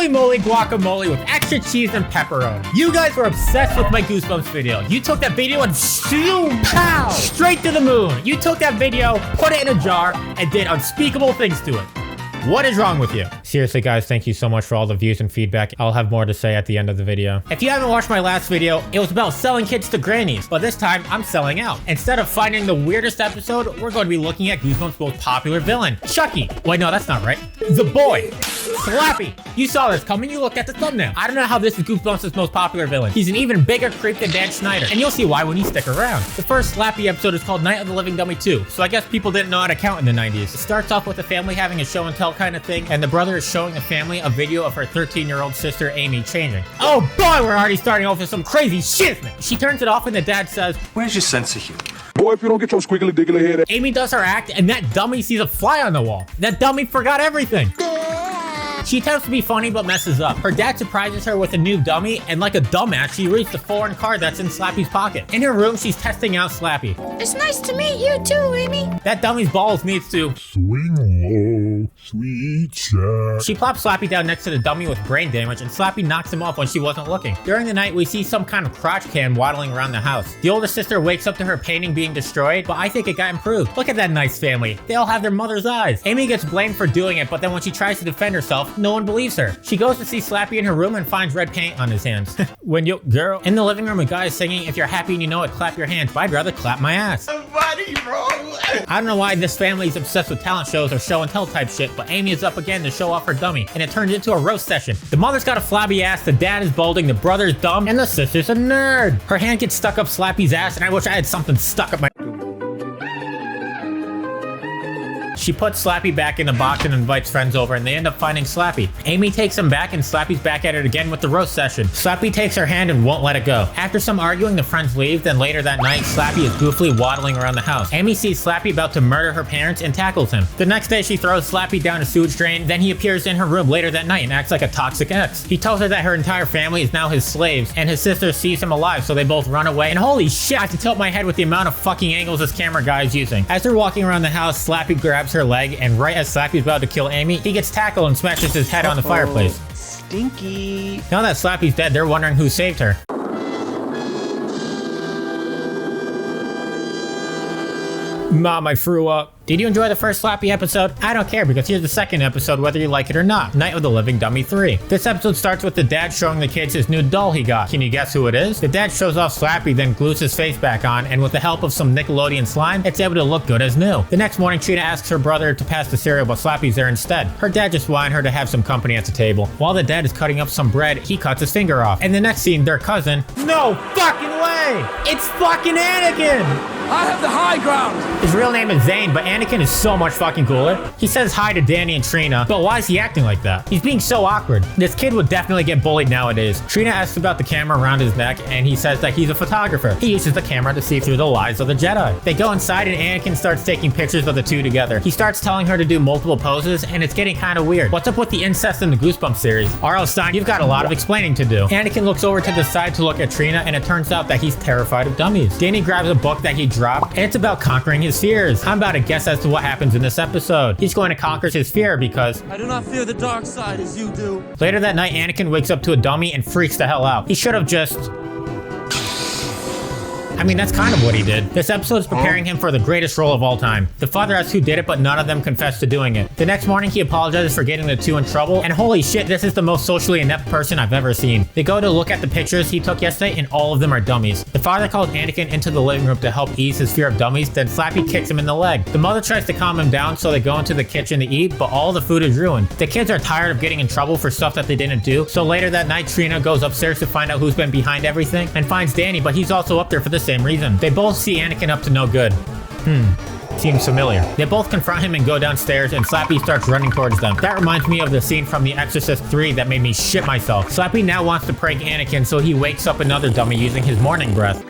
holy moly guacamole with extra cheese and pepperoni. You guys were obsessed with my Goosebumps video. You took that video and pow, straight to the moon. You took that video, put it in a jar, and did unspeakable things to it. What is wrong with you? Seriously guys, thank you so much for all the views and feedback. I'll have more to say at the end of the video. If you haven't watched my last video, it was about selling kids to grannies, but this time I'm selling out. Instead of finding the weirdest episode, we're going to be looking at Goosebumps' most popular villain, Chucky. Wait, no, that's not right. The boy, Slappy. You saw this coming, you looked at the thumbnail. I don't know how this is Goosebumps' most popular villain. He's an even bigger creep than Dan Schneider, and you'll see why when you stick around. The first Slappy episode is called Night of the Living Dummy 2, so I guess people didn't know how to count in the 90s. It starts off with a family having a show and tell kind of thing, and the brother is showing the family a video of her 13-year-old sister Amy changing. Oh boy, we're already starting off with some crazy shit. She turns it off and the dad says, "Where's your sense of humor? Boy, if you don't get your squiggly diggly head." Amy does her act and that dummy sees a fly on the wall. That dummy forgot everything. She attempts to be funny but messes up. Her dad surprises her with a new dummy, and like a dumbass, she reads the foreign card that's in Slappy's pocket. In her room, she's testing out Slappy. It's nice to meet you too, Amy. That dummy's balls needs to Swing low, sweet chat. She plops Slappy down next to the dummy with brain damage, and Slappy knocks him off when she wasn't looking. During the night, we see some kind of crotch cam waddling around the house. The older sister wakes up to her painting being destroyed, but I think it got improved. Look at that nice family. They all have their mother's eyes. Amy gets blamed for doing it, but then when she tries to defend herself, no one believes her. She goes to see Slappy in her room and finds red paint on his hands. When you, girl. In the living room, a guy is singing, "If you're happy and you know it, clap your hands," but I'd rather clap my ass. Somebody, bro. I don't know why this family is obsessed with talent shows or show and tell type shit, but Amy is up again to show off her dummy, and it turns into a roast session. The mother's got a flabby ass, the dad is balding, the brother is dumb, and the sister's a nerd. Her hand gets stuck up Slappy's ass, and I wish I had something stuck up my... She puts Slappy back in the box and invites friends over, and they end up finding Slappy. Amy takes him back, and Slappy's back at it again with the roast session. Slappy takes her hand and won't let it go. After some arguing, the friends leave, then later that night, Slappy is goofily waddling around the house. Amy sees Slappy about to murder her parents and tackles him. The next day, she throws Slappy down a sewage drain, then he appears in her room later that night and acts like a toxic ex. He tells her that her entire family is now his slaves, and his sister sees him alive, so they both run away, and holy shit, I have to tilt my head with the amount of fucking angles this camera guy is using. As they're walking around the house, Slappy grabs her leg, and right as Slappy's about to kill Amy, he gets tackled and smashes his head on the fireplace. Stinky. Now that Slappy's dead, they're wondering who saved her. Mom, I threw up. Did you enjoy the first Slappy episode? I don't care, because here's the second episode whether you like it or not. Night of the Living Dummy 3. This episode starts with the dad showing the kids his new doll he got. Can you guess who it is? The dad shows off Slappy, then glues his face back on, and with the help of some Nickelodeon slime, it's able to look good as new. The next morning, Trina asks her brother to pass the cereal, but Slappy's there instead. Her dad just wanted her to have some company at the table. While the dad is cutting up some bread, he cuts his finger off. In the next scene, their cousin... No fucking way! It's fucking Anakin! I have the high ground! His real name is Zane, but Anakin is so much fucking cooler. He says hi to Danny and Trina, but why is he acting like that? He's being so awkward. This kid would definitely get bullied nowadays. Trina asks about the camera around his neck, and he says that he's a photographer. He uses the camera to see through the lies of the Jedi. They go inside, and Anakin starts taking pictures of the two together. He starts telling her to do multiple poses, and it's getting kind of weird. What's up with the incest in the Goosebumps series? R.L. Stein, you've got a lot of explaining to do. Anakin looks over to the side to look at Trina, and it turns out that he's terrified of dummies. Danny grabs a book that he dropped, and it's about conquering his fears. I'm about to guess as to what happens in this episode. He's going to conquer his fear because... I do not fear the dark side as you do. Later that night, Anakin wakes up to a dummy and freaks the hell out. He should have just... I mean, that's kind of what he did. This episode is preparing him for the greatest role of all time. The father asks who did it, but none of them confess to doing it. The next morning, he apologizes for getting the two in trouble, and holy shit, this is the most socially inept person I've ever seen. They go to look at the pictures he took yesterday, and all of them are dummies. The father calls Anakin into the living room to help ease his fear of dummies, then Slappy kicks him in the leg. The mother tries to calm him down, so they go into the kitchen to eat, but all the food is ruined. The kids are tired of getting in trouble for stuff that they didn't do, so later that night, Trina goes upstairs to find out who's been behind everything, and finds Danny, but he's also up there for the same reason. They both see Anakin up to no good. Seems familiar. They both confront him and go downstairs, and Slappy starts running towards them. That reminds me of the scene from The Exorcist 3 that made me shit myself. Slappy now wants to prank Anakin, so he wakes up another dummy using his morning breath.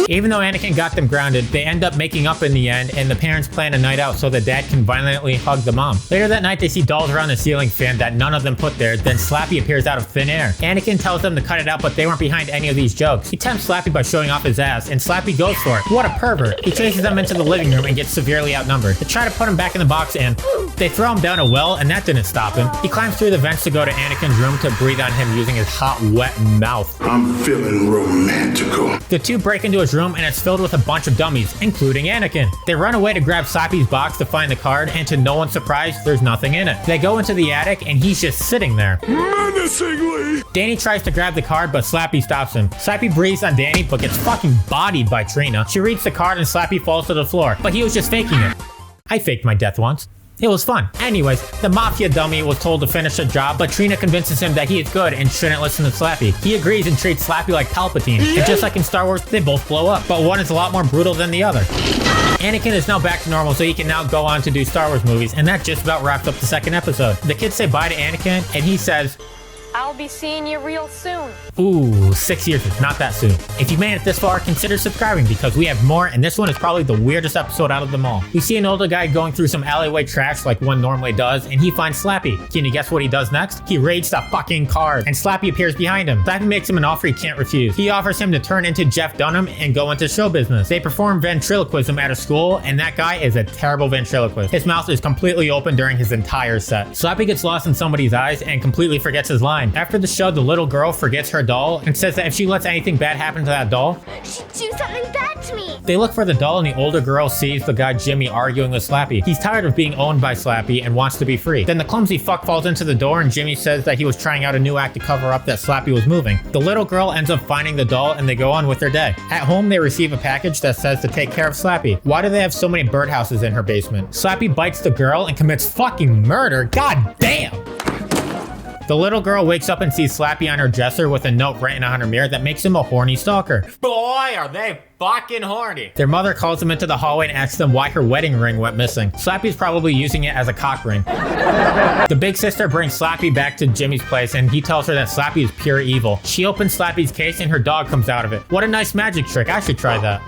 Even though Anakin got them grounded, they end up making up in the end, and the parents plan a night out so the dad can violently hug the mom. Later that night, they see dolls around the ceiling fan that none of them put there. Then Slappy appears out of thin air. Anakin tells them to cut it out, but they weren't behind any of these jokes. He tempts Slappy by showing off his ass, and Slappy goes for it. What a pervert. He chases them into the living room and gets severely outnumbered. They try to put him back in the box, and they throw him down a well, and that didn't stop him. He climbs through the vents to go to Anakin's room to breathe on him using his hot, wet mouth. I'm feeling romantical. The two break into his room, and it's filled with a bunch of dummies, including Anakin. They run away to grab Slappy's box to find the card, and to no one's surprise, there's nothing in it. They go into the attic, and he's just sitting there. Menacingly. Danny tries to grab the card, but Slappy stops him. Slappy breathes on Danny, but gets fucking bodied by Trina. She reads the card, and Slappy falls to the floor, but he was just faking it. I faked my death once. It was fun. Anyways, the mafia dummy was told to finish the job, but Trina convinces him that he is good and shouldn't listen to Slappy. He agrees and treats Slappy like Palpatine. And just like in Star Wars, they both blow up, but one is a lot more brutal than the other. Anakin is now back to normal, so he can now go on to do Star Wars movies, and that just about wraps up the second episode. The kids say bye to Anakin, and he says, I'll be seeing you real soon. ooh, 6 years is not that soon. If you made it this far, consider subscribing because we have more, and this one is probably the weirdest episode out of them all. We see an older guy going through some alleyway trash like one normally does, and he finds Slappy. Can you guess what he does next? He raids the fucking car, and Slappy appears behind him. Slappy makes him an offer he can't refuse. He offers him to turn into Jeff Dunham and go into show business. They perform ventriloquism at a school, and that guy is a terrible ventriloquist. His mouth is completely open during his entire set. Slappy gets lost in somebody's eyes and completely forgets his line. After the show, the little girl forgets her doll and says that if she lets anything bad happen to that doll, She'd do something bad to me. they look for the doll, and the older girl sees the guy Jimmy arguing with Slappy. He's tired of being owned by Slappy and wants to be free. Then the clumsy fuck falls into the door, and Jimmy says that he was trying out a new act to cover up that Slappy was moving. The little girl ends up finding the doll, and they go on with their day. At home, they receive a package that says to take care of Slappy. Why do they have so many birdhouses in her basement? Slappy bites the girl and commits fucking murder. God damn! The little girl wakes up and sees Slappy on her dresser with a note written on her mirror that makes him a horny stalker. Boy, are they fucking horny. Their mother calls them into the hallway and asks them why her wedding ring went missing. Slappy's probably using it as a cock ring. The big sister brings Slappy back to Jimmy's place, and he tells her that Slappy is pure evil. She opens Slappy's case and her dog comes out of it. What a nice magic trick. I should try that.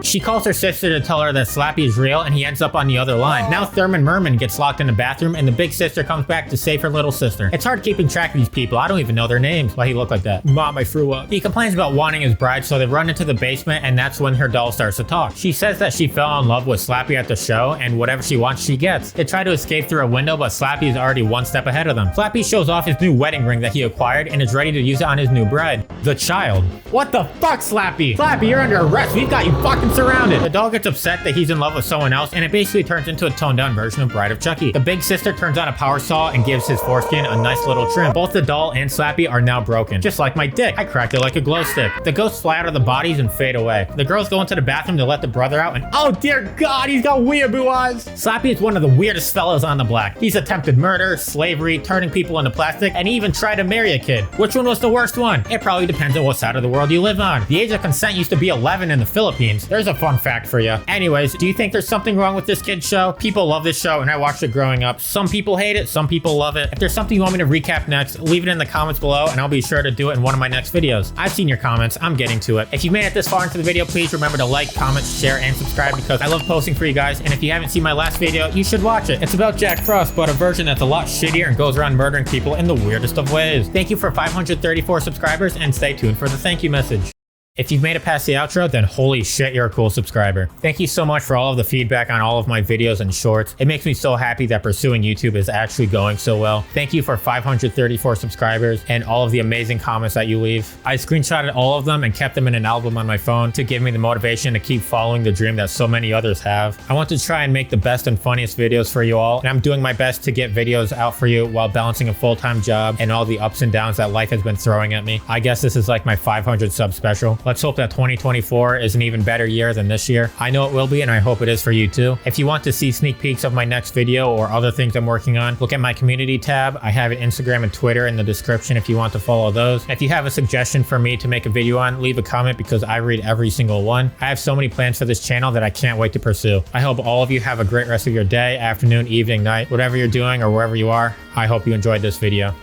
She calls her sister to tell her that Slappy is real, and he ends up on the other line. Now Thurman Merman gets locked in the bathroom, and the big sister comes back to save her little sister. It's hard keeping track of these people. I don't even know their names. Why he look like that? Mom, I threw up. He complains about wanting his bride, so they run into the basement, and that's when her doll starts to talk. She says that she fell in love with Slappy at the show, and whatever she wants, she gets. They try to escape through a window, but Slappy is already one step ahead of them. Slappy shows off his new wedding ring that he acquired, and is ready to use it on his new bride, the child. What the fuck, Slappy? Slappy, you're under arrest. We've got you fucking surrounded. The dog gets upset that he's in love with someone else, and it basically turns into a toned down version of Bride of Chucky. The big sister turns on a power saw and gives his foreskin a nice little trim. Both the doll and Slappy are now broken, just like my dick. I cracked it like a glow stick. The ghosts fly out of the bodies and fade away. The girls go into the bathroom to let the brother out, and oh dear God, he's got weeaboo eyes. Slappy is one of the weirdest fellows on the block. He's attempted murder, slavery, turning people into plastic, and he even tried to marry a kid. Which one was the worst one? It probably depends on what side of the world you live on. The age of consent used to be 11 in the Philippines. There's a fun fact for you. Anyways, do you think there's something wrong with this kid's show? People love this show, and I watched it growing up. Some people hate it, some people love it. If there's something you want me to recap next, leave it in the comments below, and I'll be sure to do it in one of my next videos. I've seen your comments, I'm getting to it. If you made it this far into the video, please remember to like, comment, share, and subscribe because I love posting for you guys, and if you haven't seen my last video, you should watch it. It's about Jack Frost, but a version that's a lot shittier and goes around murdering people in the weirdest of ways. Thank you for 534 subscribers, and stay tuned for the thank you message. If you've made it past the outro, then holy shit, you're a cool subscriber. Thank you so much for all of the feedback on all of my videos and shorts. It makes me so happy that pursuing YouTube is actually going so well. Thank you for 534 subscribers and all of the amazing comments that you leave. I screenshotted all of them and kept them in an album on my phone to give me the motivation to keep following the dream that so many others have. I want to try and make the best and funniest videos for you all, and I'm doing my best to get videos out for you while balancing a full-time job and all the ups and downs that life has been throwing at me. I guess this is like my 500 sub special. Let's hope that 2024 is an even better year than this year. I know it will be, and I hope it is for you too. If you want to see sneak peeks of my next video or other things I'm working on, look at my community tab. I have an Instagram and Twitter in the description if you want to follow those. If you have a suggestion for me to make a video on, leave a comment because I read every single one. I have so many plans for this channel that I can't wait to pursue. I hope all of you have a great rest of your day, afternoon, evening, night, whatever you're doing or wherever you are. I hope you enjoyed this video.